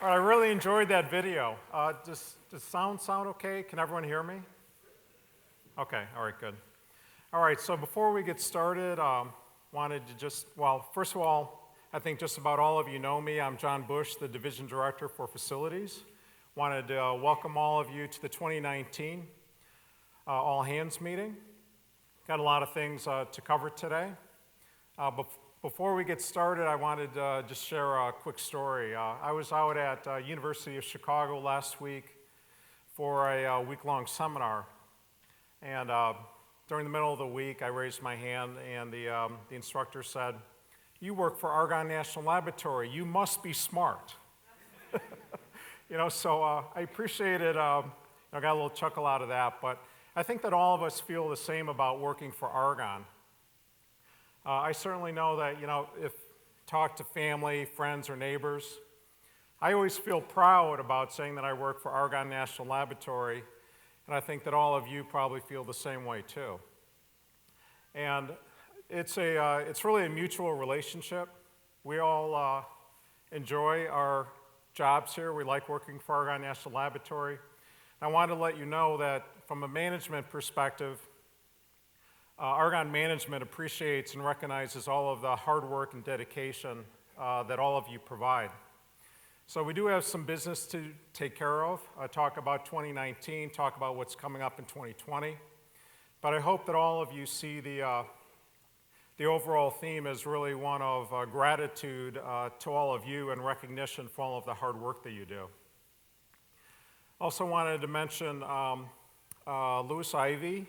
All right, I really enjoyed that video. Does sound okay? Can everyone hear me? Okay, all right, good. All right, so before we get started, wanted to first of all, I think just about all of you know me. I'm John Bush, the Division Director for Facilities. Wanted to welcome all of you to the 2019 All Hands meeting. Got a lot of things to cover today. Before we get started, I wanted to just share a quick story. I was out at University of Chicago last week for a week-long seminar, and during the middle of the week, I raised my hand, and the instructor said, "You work for Argonne National Laboratory. You must be smart." So I appreciated. I got a little chuckle out of that, but I think that all of us feel the same about working for Argonne. I certainly know that, if talk to family, friends, or neighbors, I always feel proud about saying that I work for Argonne National Laboratory, and I think that all of you probably feel the same way too. And it's really a mutual relationship. We all enjoy our jobs here. We like working for Argonne National Laboratory. And I wanted to let you know that from a management perspective, Argonne management appreciates and recognizes all of the hard work and dedication that all of you provide. So we do have some business to take care of, talk about 2019, talk about what's coming up in 2020. But I hope that all of you see the overall theme as really one of gratitude to all of you and recognition for all of the hard work that you do. Also wanted to mention Louis Ivy.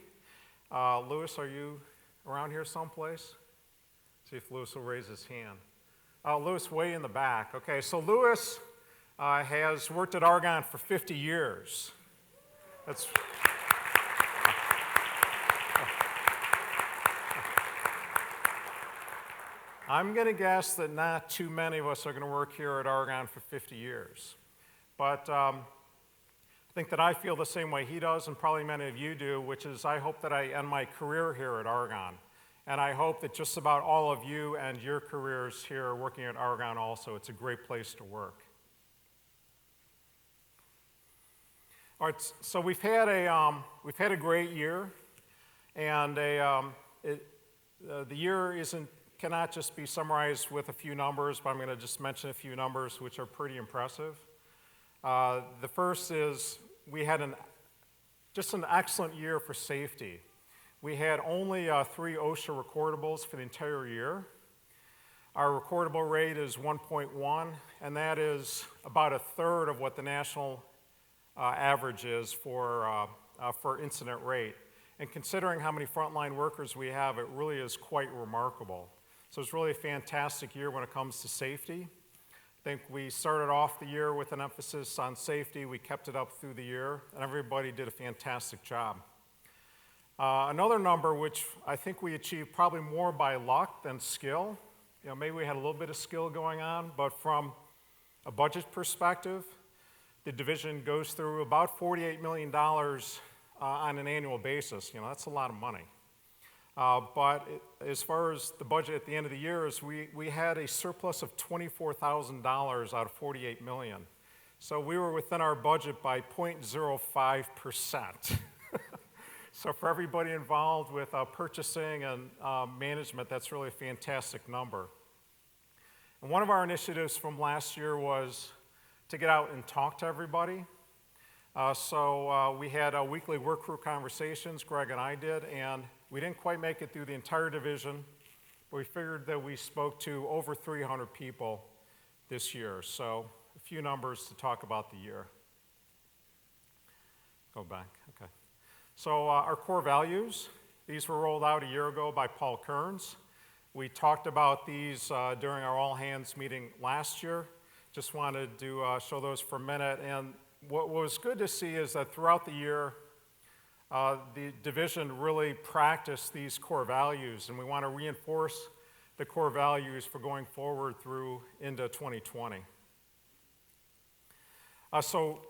Louis, are you around here someplace? See if Louis will raise his hand. Louis, way in the back. Okay, so Louis has worked at Argonne for 50 years. That's... I'm going to guess that not too many of us are going to work here at Argonne for 50 years. But I think that I feel the same way he does, and probably many of you do, which is I hope that I end my career here at Argonne. And I hope that just about all of you and your careers here working at Argonne also. It's a great place to work. All right, so we've had a great year, and the year cannot just be summarized with a few numbers, but I'm going to just mention a few numbers which are pretty impressive. The first is we had just an excellent year for safety. We had only 3 OSHA recordables for the entire year. Our recordable rate is 1.1, and that is about a third of what the national average is for incident rate. And considering how many frontline workers we have, it really is quite remarkable. So it's really a fantastic year when it comes to safety. I think we started off the year with an emphasis on safety. We kept it up through the year, and everybody did a fantastic job. Another number which I think we achieved probably more by luck than skill. Maybe we had a little bit of skill going on, but from a budget perspective, the division goes through about $48 million on an annual basis. That's a lot of money. But as far as the budget at the end of the year is we had a surplus of $24,000 out of $48 million. So we were within our budget by 0.05%. So for everybody involved with purchasing and management, that's really a fantastic number. And one of our initiatives from last year was to get out and talk to everybody. So we had weekly work crew conversations, Greg and I did, and we didn't quite make it through the entire division, but we figured that we spoke to over 300 people this year. So a few numbers to talk about the year. Go back, okay. So our core values, these were rolled out a year ago by Paul Kearns. We talked about these during our all hands meeting last year. Just wanted to show those for a minute. And what was good to see is that throughout the year, the division really practiced these core values, and we want to reinforce the core values for going forward through into 2020. So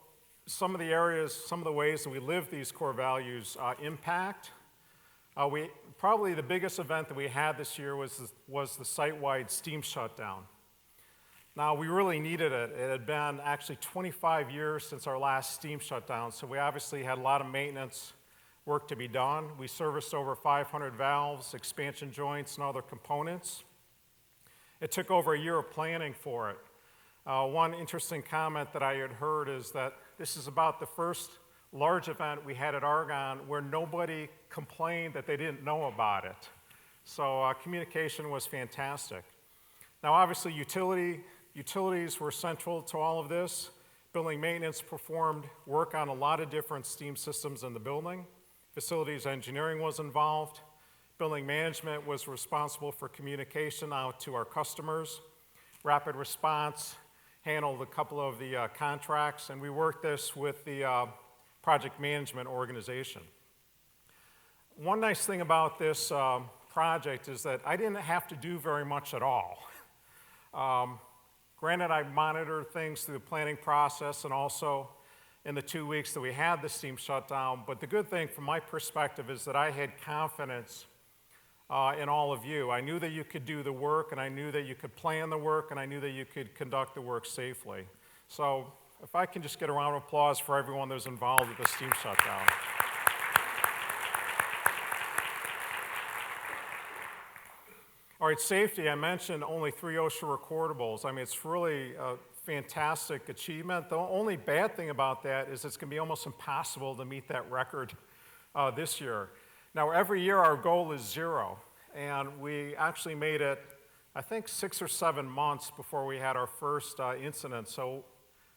some of the ways that we live these core values impact. Probably the biggest event that we had this year was the site-wide steam shutdown. Now, we really needed it. It had been actually 25 years since our last steam shutdown, so we obviously had a lot of maintenance work to be done. We serviced over 500 valves, expansion joints, and other components. It took over a year of planning for it. One interesting comment that I had heard is that this is about the first large event we had at Argonne where nobody complained that they didn't know about it. So communication was fantastic. Now, obviously, utilities were central to all of this. Building maintenance performed work on a lot of different steam systems in the building. Facilities engineering was involved. Building management was responsible for communication out to our customers. Rapid response handled a couple of the contracts, and we worked this with the project management organization. One nice thing about this project is that I didn't have to do very much at all. Granted, I monitored things through the planning process and also in the 2 weeks that we had the steam shutdown, but the good thing from my perspective is that I had confidence in all of you. I knew that you could do the work, and I knew that you could plan the work, and I knew that you could conduct the work safely. So if I can just get a round of applause for everyone that was involved with the steam shutdown. All right, safety, I mentioned only 3 OSHA recordables. I mean, it's really a fantastic achievement. The only bad thing about that is it's going to be almost impossible to meet that record this year. Now, every year our goal is 0, and we actually made it, I think, 6 or 7 months before we had our first incident. So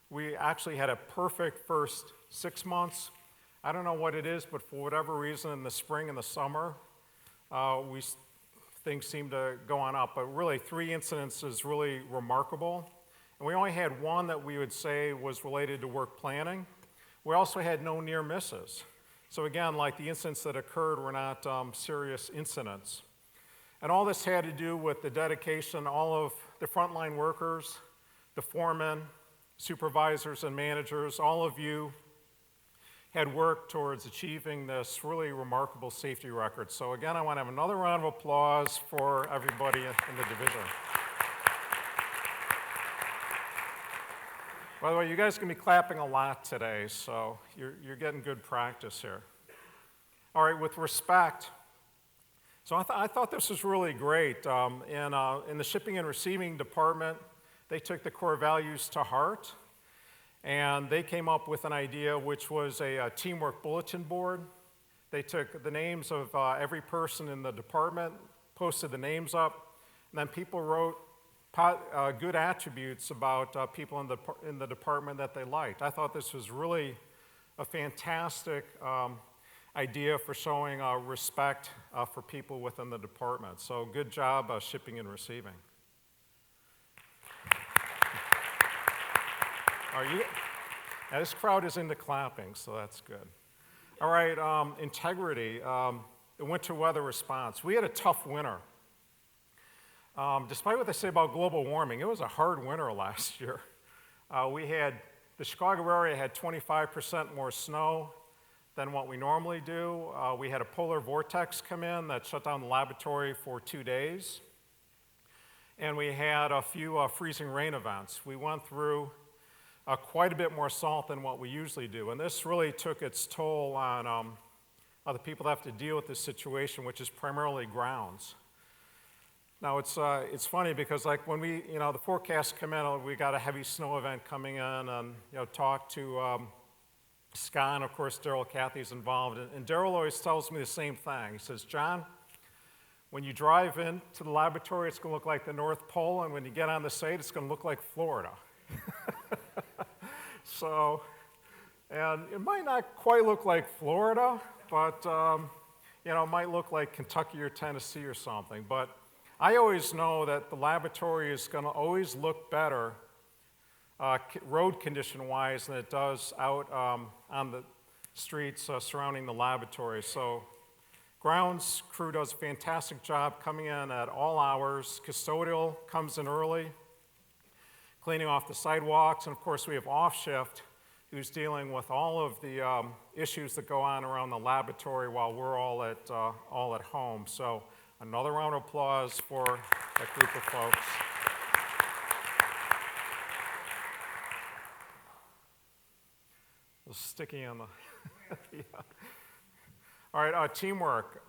we actually had a perfect first 6 months. I don't know what it is, but for whatever reason in the spring and the summer, things seem to go on up. But really, 3 incidents is really remarkable. And we only had one that we would say was related to work planning. We also had no near misses. So again, like the incidents that occurred were not serious incidents. And all this had to do with the dedication, all of the frontline workers, the foremen, supervisors and managers, all of you had worked towards achieving this really remarkable safety record. So again, I want to have another round of applause for everybody in the division. By the way, you guys are going to be clapping a lot today, so you're getting good practice here. All right, with respect, so I thought this was really great. In the shipping and receiving department, they took the core values to heart, and they came up with an idea which was a teamwork bulletin board. They took the names of every person in the department, posted the names up, and then people wrote good attributes about people in the department that they liked. I thought this was really a fantastic idea for showing respect for people within the department. So good job shipping and receiving. Now this crowd is into clapping, so that's good. All right, integrity, the winter weather response. We had a tough winter. Despite what they say about global warming, it was a hard winter last year. The Chicago area had 25% more snow than what we normally do. We had a polar vortex come in that shut down the laboratory for 2 days. And we had a few freezing rain events. We went through quite a bit more salt than what we usually do. And this really took its toll on the people that have to deal with this situation, which is primarily grounds. Now, it's funny because like when the forecasts come in, we got a heavy snow event coming in, and, talk to Scott, and of course, Daryl Cathy's involved. And Daryl always tells me the same thing. He says, John, when you drive into the laboratory, it's going to look like the North Pole, and when you get on the site, it's going to look like Florida. So, and it might not quite look like Florida, but, it might look like Kentucky or Tennessee or something. But I always know that the laboratory is going to always look better road condition-wise than it does out on the streets surrounding the laboratory. So grounds crew does a fantastic job coming in at all hours. Custodial comes in early, cleaning off the sidewalks. And of course, we have off-shift who's dealing with all of the issues that go on around the laboratory while we're all at home. So another round of applause for that group of folks. little sticky on the, yeah. All right, teamwork.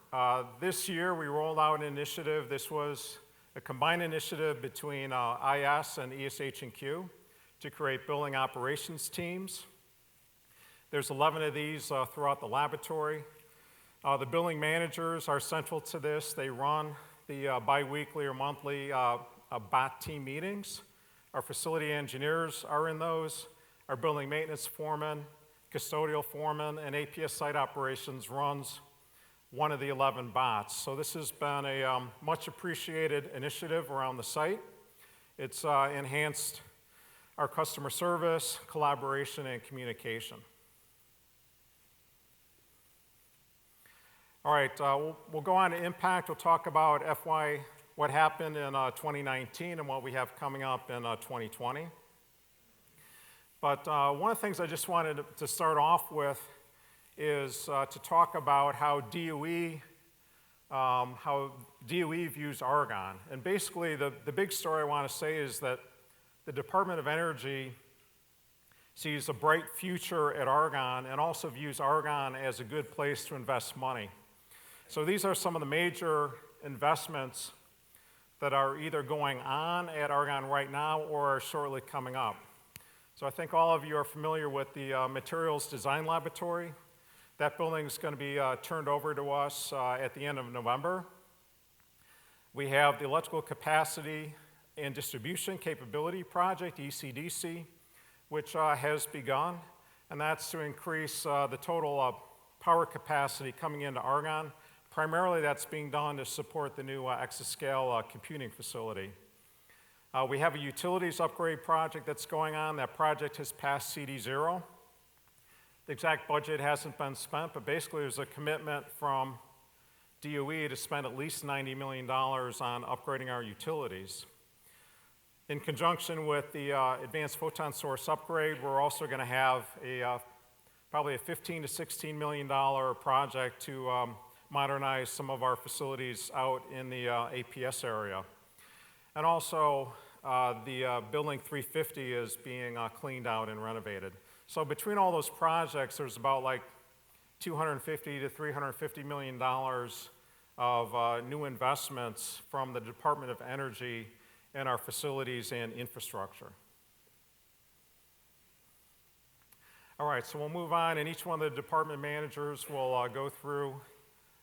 This year we rolled out an initiative. This was a combined initiative between IS and ESH&Q to create building operations teams. There's 11 of these throughout the laboratory. The building managers are central to this. They run the biweekly or monthly BOT team meetings. Our facility engineers are in those. Our building maintenance foreman, custodial foreman, and APS site operations runs one of the 11 BOTs. So this has been a much appreciated initiative around the site. It's enhanced our customer service, collaboration, and communication. All right, we'll go on to impact. We'll talk about what happened in 2019 and what we have coming up in 2020. But one of the things I just wanted to start off with is to talk about how DOE views argon. And basically, the big story I want to say is that the Department of Energy sees a bright future at argon and also views argon as a good place to invest money. So these are some of the major investments that are either going on at argon right now or are shortly coming up. So I think all of you are familiar with the Materials Design Laboratory. That building is going to be turned over to us at the end of November. We have the Electrical Capacity and Distribution Capability Project, ECDC, which has begun, and that's to increase the total power capacity coming into argon. Primarily, that's being done to support the new exascale computing facility. We have a utilities upgrade project that's going on. That project has passed CD0. The exact budget hasn't been spent, but basically there's a commitment from DOE to spend at least $90 million on upgrading our utilities. In conjunction with the advanced photon source upgrade, we're also going to have probably a $15 to $16 million project to modernize some of our facilities out in the APS area. And also, the building 350 is being cleaned out and renovated. So between all those projects, there's about like $250 to $350 million of new investments from the Department of Energy in our facilities and infrastructure. All right, so we'll move on, and each one of the department managers will go through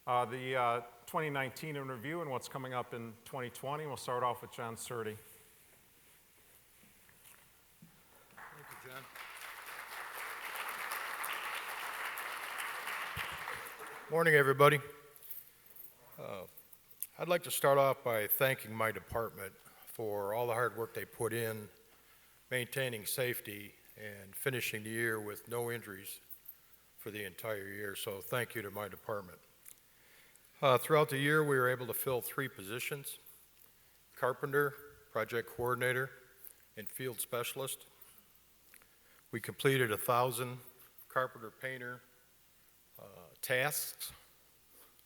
the 2019 in review and what's coming up in 2020. We'll start off with John Surdy. Thank you, John. Morning, everybody. I'd like to start off by thanking my department for all the hard work they put in maintaining safety and finishing the year with no injuries for the entire year. So thank you to my department. Throughout the year, we were able to fill 3 positions: carpenter, project coordinator, and field specialist. We completed 1,000 carpenter painter tasks,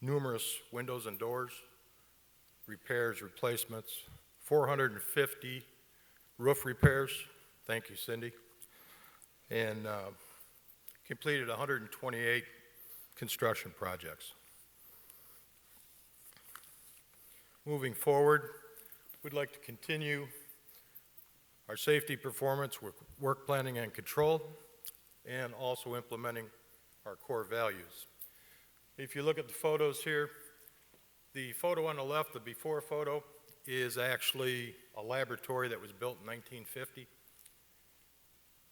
numerous windows and doors, repairs, replacements, 450 roof repairs, thank you, Cindy, and completed 128 construction projects. Moving forward, we'd like to continue our safety performance with work planning and control, and also implementing our core values. If you look at the photos here, the photo on the left, the before photo, is actually a laboratory that was built in 1950.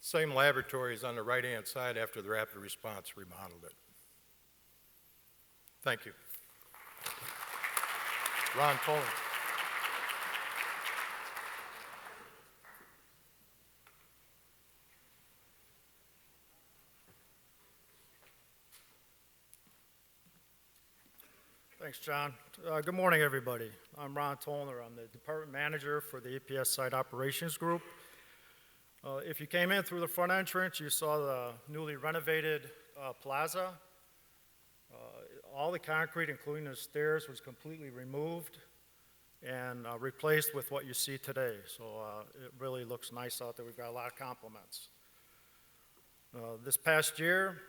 Same laboratory is on the right-hand side after the rapid response remodeled it. Thank you. Ron Tolan. Thanks, John. Good morning, everybody. I'm Ron Tollner. I'm the department manager for the APS Site Operations Group. If you came in through the front entrance, you saw the newly renovated plaza. All the concrete, including the stairs, was completely removed and replaced with what you see today. So it really looks nice out there. We've got a lot of compliments. This past year,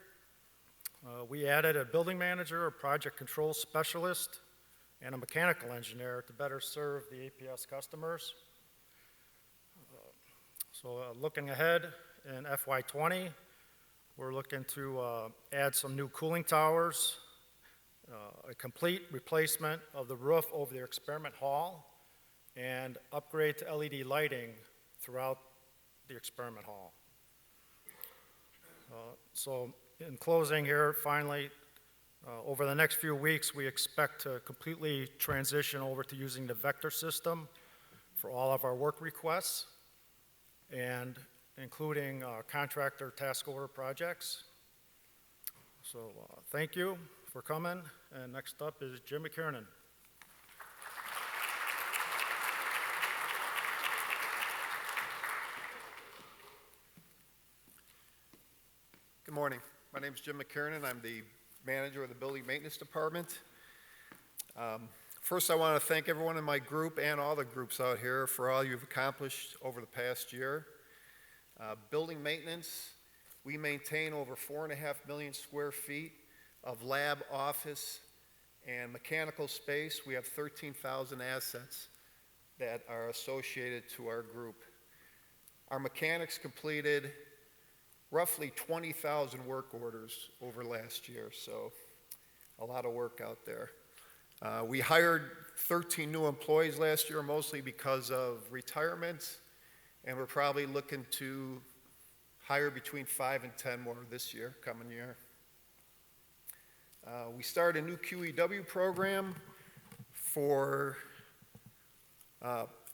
we added a building manager, a project control specialist, and a mechanical engineer to better serve the APS customers. Looking ahead in FY20, we're looking to add some new cooling towers, a complete replacement of the roof over the experiment hall, and upgrade to LED lighting throughout the experiment hall. So in closing here, finally, over the next few weeks, we expect to completely transition over to using the Vector system for all of our work requests, and including contractor task order projects. So thank you for coming, and next up is Jim McKiernan. Good morning. My name is Jim McKiernan. I'm the manager of the Building Maintenance Department. First, I want to thank everyone in my group and all the groups out here for all you've accomplished over the past year. Building maintenance, we maintain over 4.5 million square feet of lab, office, and mechanical space. We have 13,000 assets that are associated to our group. Our mechanics completed roughly 20,000 work orders over last year, so a lot of work out there. We hired 13 new employees last year, mostly because of retirements, and we're probably looking to hire between 5 and 10 more this year, coming year. We started a new QEW program for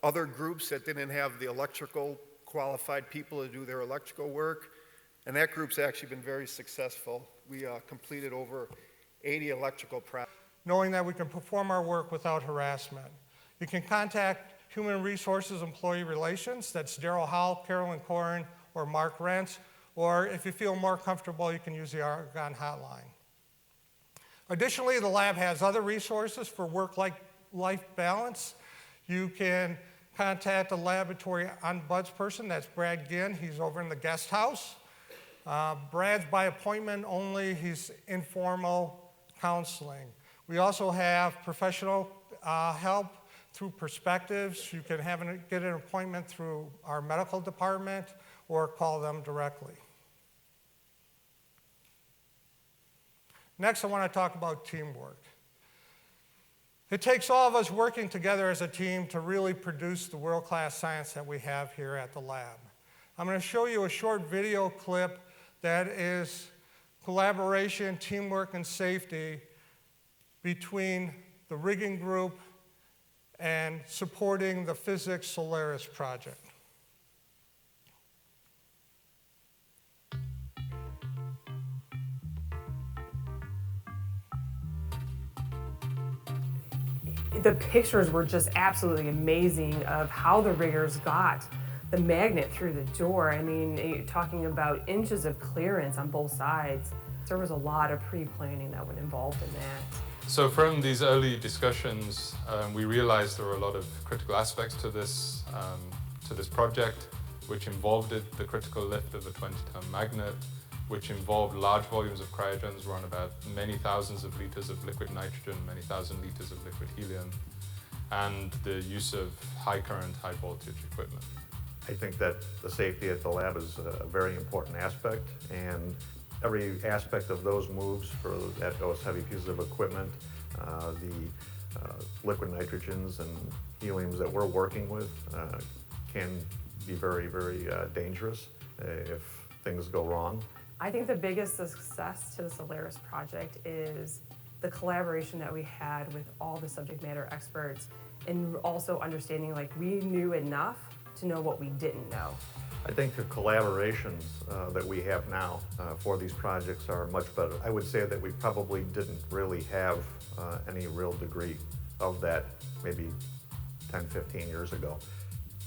other groups that didn't have the electrical qualified people to do their electrical work. And that group's actually been very successful. We completed over 80 electrical projects. Knowing that we can perform our work without harassment. You can contact Human Resources Employee Relations, that's Daryl Howell, Carolyn Corin, or Mark Rentz, or if you feel more comfortable, you can use the Argonne hotline. Additionally, the lab has other resources for work-life balance. You can contact a laboratory ombudsperson, that's Brad Ginn, he's over in the guest house. Brad's by appointment only, he's informal counseling. We also have professional help through Perspectives. You can get an appointment through our medical department or call them directly. Next, I want to talk about teamwork. It takes all of us working together as a team to really produce the world-class science that we have here at the lab. I'm going to show you a short video clip that is collaboration, teamwork, and safety between the rigging group and supporting the Physics Solaris project. The pictures were just absolutely amazing of how the riggers got the magnet through the door. I mean, you're talking about inches of clearance on both sides. There was a lot of pre-planning that went involved in that. So from these early discussions, we realized there were a lot of critical aspects to this project, which involved the critical lift of a 20-ton magnet, which involved large volumes of cryogens, run about many thousands of liters of liquid nitrogen, many thousand liters of liquid helium, and the use of high current, high voltage equipment. I think that the safety at the lab is a very important aspect, and every aspect of those moves for those heavy pieces of equipment, the liquid nitrogens and heliums that we're working with can be very, very dangerous if things go wrong. I think the biggest success to the Solaris project is the collaboration that we had with all the subject matter experts, and also understanding like we knew enough to know what we didn't know. I think the collaborations that we have now for these projects are much better. I would say that we probably didn't really have any real degree of that maybe 10, 15 years ago.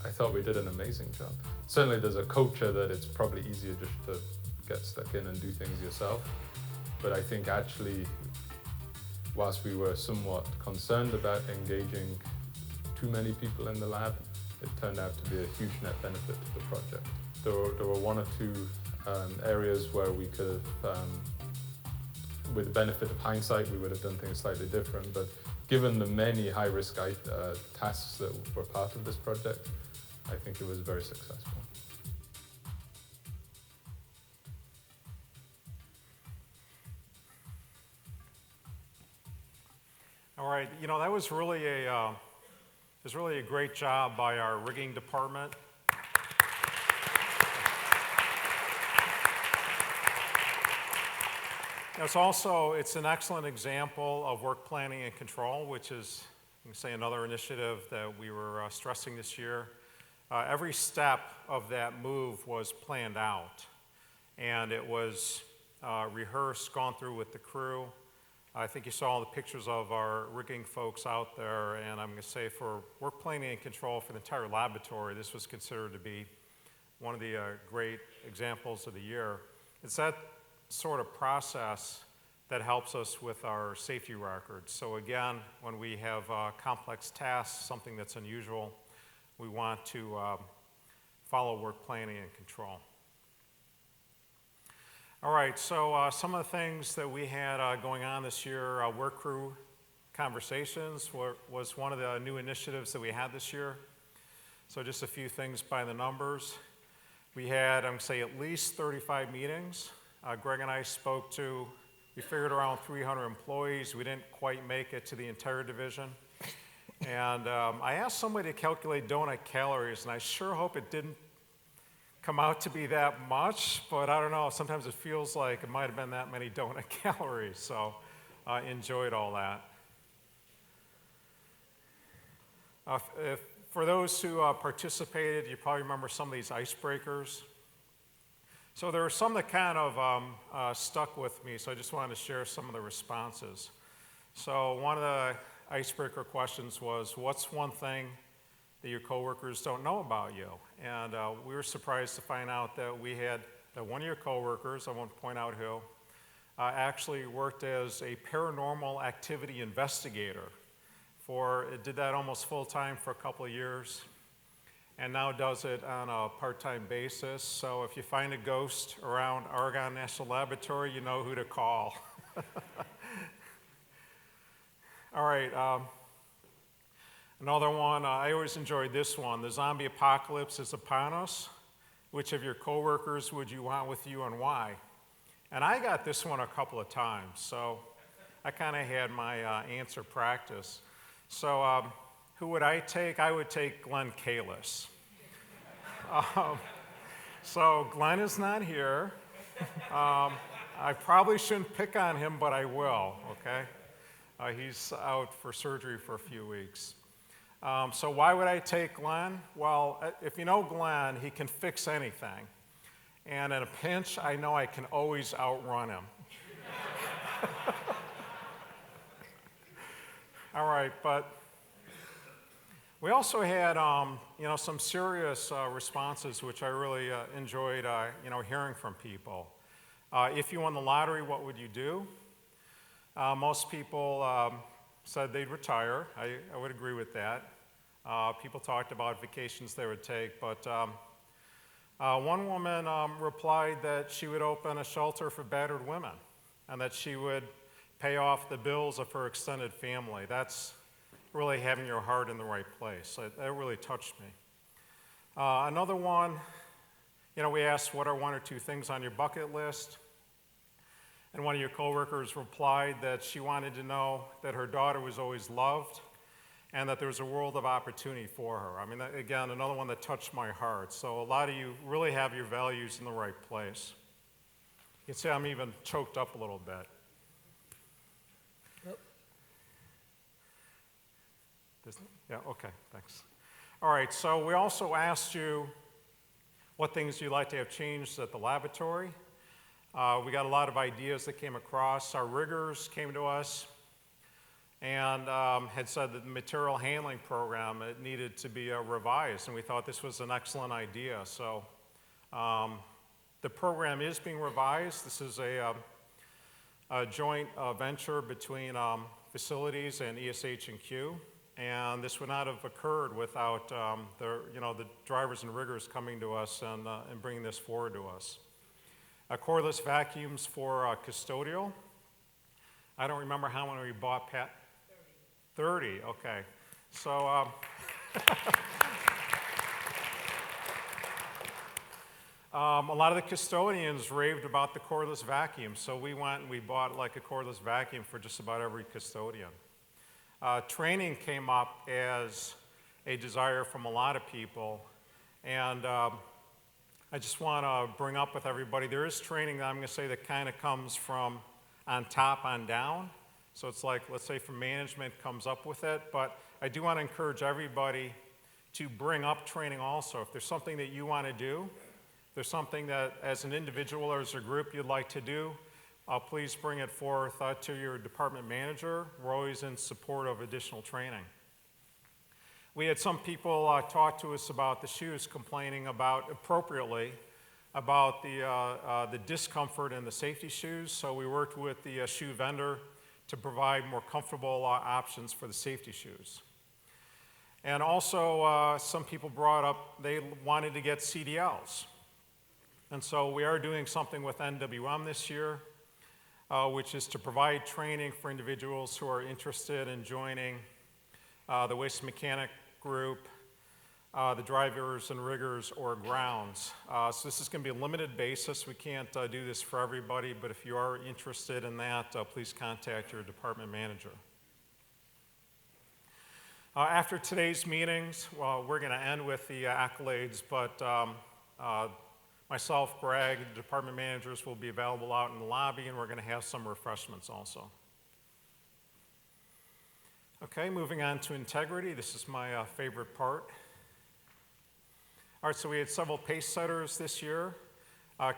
I thought we did an amazing job. Certainly there's a culture that it's probably easier just to get stuck in and do things yourself. But I think actually, whilst we were somewhat concerned about engaging too many people in the lab, it turned out to be a huge net benefit to the project. There were one or two areas where we could have, with the benefit of hindsight, we would have done things slightly different. But given the many high-risk tasks that were part of this project, I think it was very successful. All right, you know, that was really a great job by our rigging department. It's an excellent example of work planning and control, which is, you can say, another initiative that we were stressing this year. Every step of that move was planned out, and it was rehearsed, gone through with the crew. I think you saw all the pictures of our rigging folks out there, and I'm going to say for work planning and control for the entire laboratory, this was considered to be one of the great examples of the year. It's that sort of process that helps us with our safety records. So again, when we have complex tasks, something that's unusual, we want to follow work planning and control. All right, so some of the things that we had going on this year, work crew conversations was one of the new initiatives that we had this year. So just a few things by the numbers. We had, I'm going to say, at least 35 meetings. Greg and I we figured around 300 employees. We didn't quite make it to the entire division. And I asked somebody to calculate donut calories, and I sure hope it didn't come out to be that much, but I don't know, sometimes it feels like it might have been that many donut calories, so I enjoyed all that. For those who participated, you probably remember some of these icebreakers. So there were some that kind of stuck with me, so I just wanted to share some of the responses. So one of the icebreaker questions was, what's one thing that your coworkers don't know about you? And we were surprised to find out that one of your coworkers, I won't point out who, actually worked as a paranormal activity investigator. Did that almost full time for a couple of years, and now does it on a part-time basis. So if you find a ghost around Argonne National Laboratory, you know who to call. All right. Another one, I always enjoyed this one. The zombie apocalypse is upon us. Which of your coworkers would you want with you and why? And I got this one a couple of times, so I kind of had my answer practice. So who would I take? I would take Glenn Kalis. So Glenn is not here. I probably shouldn't pick on him, but I will, okay? He's out for surgery for a few weeks. So why would I take Glenn? Well, if you know Glenn, he can fix anything. And in a pinch, I know I can always outrun him. All right, but we also had, some serious responses, which I really enjoyed, hearing from people. If you won the lottery, what would you do? Most people said they'd retire. I would agree with that. People talked about vacations they would take, but one woman replied that she would open a shelter for battered women and that she would pay off the bills of her extended family. That's really having your heart in the right place. That really touched me. Another one, we asked, what are one or two things on your bucket list? And one of your coworkers replied that she wanted to know that her daughter was always loved and that there was a world of opportunity for her. I mean, again, another one that touched my heart. So a lot of you really have your values in the right place. You can see I'm even choked up a little bit. Yeah, okay, thanks. All right, so we also asked you what things you'd like to have changed at the laboratory. We got a lot of ideas that came across. Our riggers came to us and had said that the material handling program, it needed to be revised, and we thought this was an excellent idea. So the program is being revised. This is a joint venture between facilities and ESH&Q, and this would not have occurred without the drivers and riggers coming to us and bringing this forward to us. cordless vacuums for custodial. I don't remember how many we bought, Pat. 30, okay. So, a lot of the custodians raved about the cordless vacuum, so we went and we bought like a cordless vacuum for just about every custodian. Training came up as a desire from a lot of people, and I just want to bring up with everybody, there is training that I'm going to say that kind of comes from on top on down. So it's like, let's say from management comes up with it, but I do want to encourage everybody to bring up training also. If there's something that you want to do, if there's something that as an individual or as a group you'd like to do, please bring it forth to your department manager. We're always in support of additional training. We had some people talk to us about the shoes, complaining about, appropriately, about the discomfort in the safety shoes. So we worked with the shoe vendor to provide more comfortable options for the safety shoes. And also, some people brought up they wanted to get CDLs. And so we are doing something with NWM this year, which is to provide training for individuals who are interested in joining the waste mechanic group, the drivers and riggers or grounds. So this is going to be a limited basis. We can't do this for everybody, but if you are interested in that, please contact your department manager. After today's meetings, well, we're going to end with the accolades, but myself, Greg, the department managers will be available out in the lobby, and we're going to have some refreshments also. Okay, moving on to integrity. This is my favorite part. All right, so we had several pace setters this year.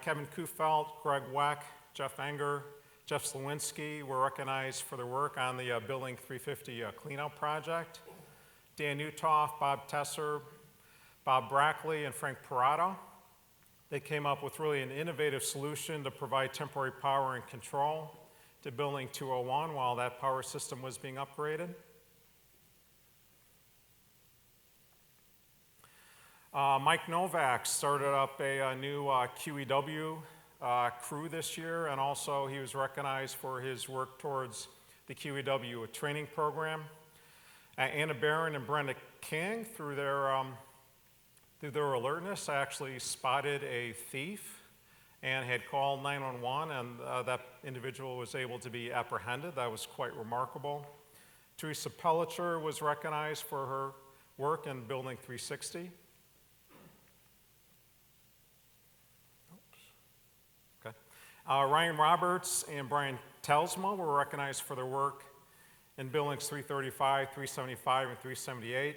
Kevin Kufelt, Greg Weck, Jeff Enger, Jeff Slawinski were recognized for their work on the Building 350 cleanout project. Dan Newtoff, Bob Tesser, Bob Brackley, and Frank Parada. They came up with really an innovative solution to provide temporary power and control to Building 201 while that power system was being upgraded. Mike Novak started up a new QEW crew this year, and also he was recognized for his work towards the QEW training program. Anna Barron and Brenda King, through their alertness, actually spotted a thief and had called 911, and that individual was able to be apprehended. That was quite remarkable. Teresa Pelletier was recognized for her work in Building 360. Ryan Roberts and Brian Telsma were recognized for their work in Buildings 335, 375, and 378.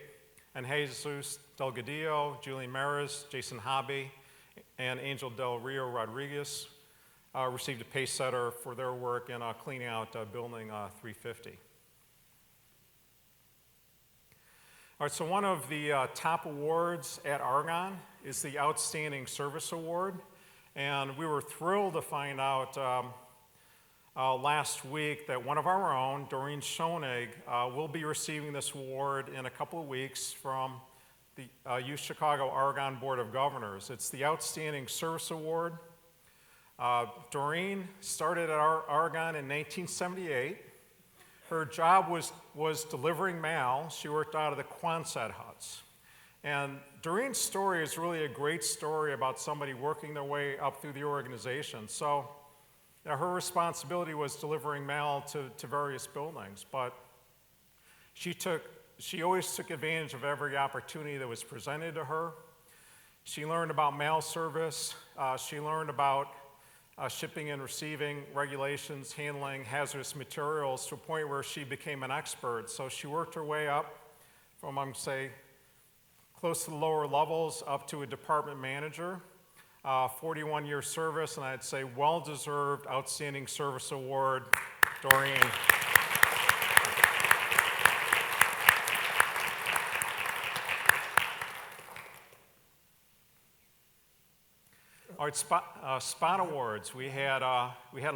And Jesus Delgadillo, Julian Maris, Jason Hobby, and Angel Del Rio Rodriguez received a pace setter for their work in cleaning out Building 350. All right, so one of the top awards at Argonne is the Outstanding Service Award. And we were thrilled to find out last week that one of our own, Doreen Schoenig, will be receiving this award in a couple of weeks from the U Chicago Argonne Board of Governors. It's the Outstanding Service Award. Doreen started at Argonne in 1978. Her job was delivering mail. She worked out of the Quonset huts. And Doreen's story is really a great story about somebody working their way up through the organization. So her responsibility was delivering mail to various buildings, but she always took advantage of every opportunity that was presented to her. She learned about mail service. She learned about shipping and receiving regulations, handling hazardous materials to a point where she became an expert. So she worked her way up from, I'm going to say, close to the lower levels up to a department manager, 41-year service, and I'd say well-deserved Outstanding Service Award, Doreen. All right, spot awards. We had a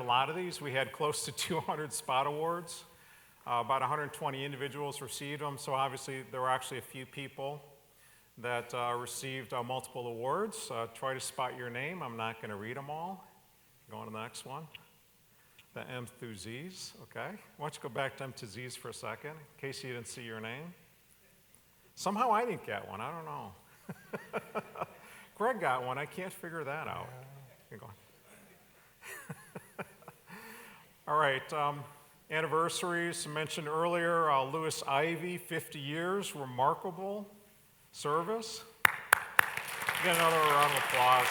lot of these. We had close to 200 spot awards. About 120 individuals received them, so obviously there were actually a few people that received multiple awards. Try to spot your name. I'm not going to read them all. Go on to the next one. The M through Z's, okay. Why don't you go back to M to Z's for a second, in case you didn't see your name. Somehow I didn't get one, I don't know. Greg got one, I can't figure that out. Keep going. All right, anniversaries mentioned earlier, Lewis Ivy, 50 years, remarkable service. Get another round of applause.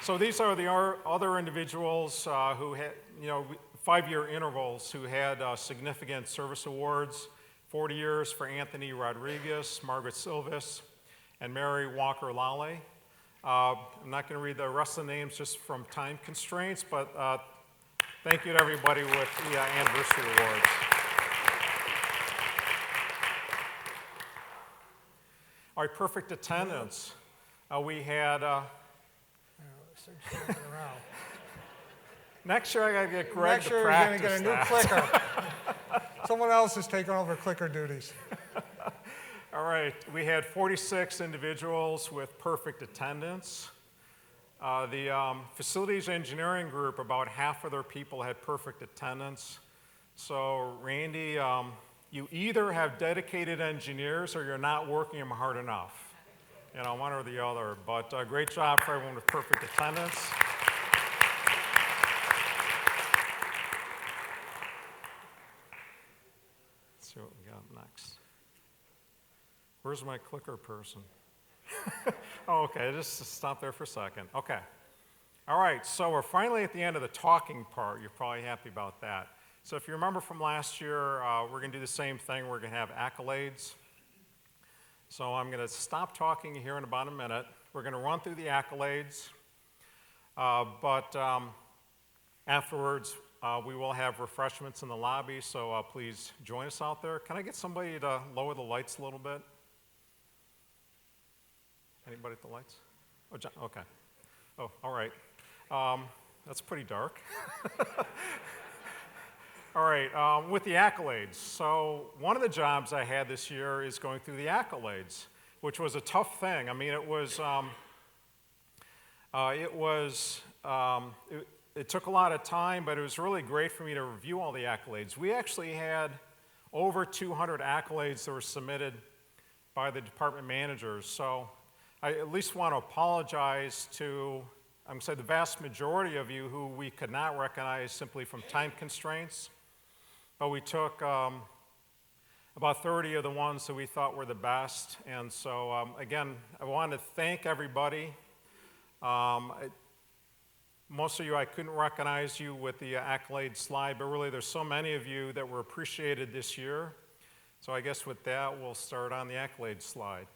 So these are the other individuals who had, 5-year intervals who had significant service awards. 40 years for Anthony Rodriguez, Margaret Silvis, and Mary Walker Lale. I'm not going to read the rest of the names just from time constraints, but thank you to everybody with the anniversary awards. All right, perfect attendance. We had, next year I got to get Greg Next to year, practice you're going to get a new that. clicker. Someone else is taking over clicker duties. All right, we had 46 individuals with perfect attendance. The facilities engineering group, about half of their people had perfect attendance. So Randy, you either have dedicated engineers or you're not working them hard enough. One or the other. But great job for everyone with perfect attendance. Let's see what we got next. Where's my clicker person? Oh, okay, just stop there for a second. Okay. All right, so we're finally at the end of the talking part. You're probably happy about that. So if you remember from last year, we're going to do the same thing. We're going to have accolades. So I'm going to stop talking here in about a minute. We're going to run through the accolades. But afterwards, we will have refreshments in the lobby, so please join us out there. Can I get somebody to lower the lights a little bit? Anybody at the lights? Oh, John, okay. Oh, all right. That's pretty dark. All right, with the accolades. So one of the jobs I had this year is going through the accolades, which was a tough thing. I mean, it took a lot of time, but it was really great for me to review all the accolades. We actually had over 200 accolades that were submitted by the department managers. So I at least want to apologize to, I'm going to say, the vast majority of you who we could not recognize simply from time constraints. But we took about 30 of the ones that we thought were the best. And so, again, I want to thank everybody. Most of you, I couldn't recognize you with the accolade slide, but really there's so many of you that were appreciated this year. So I guess with that, we'll start on the accolade slide.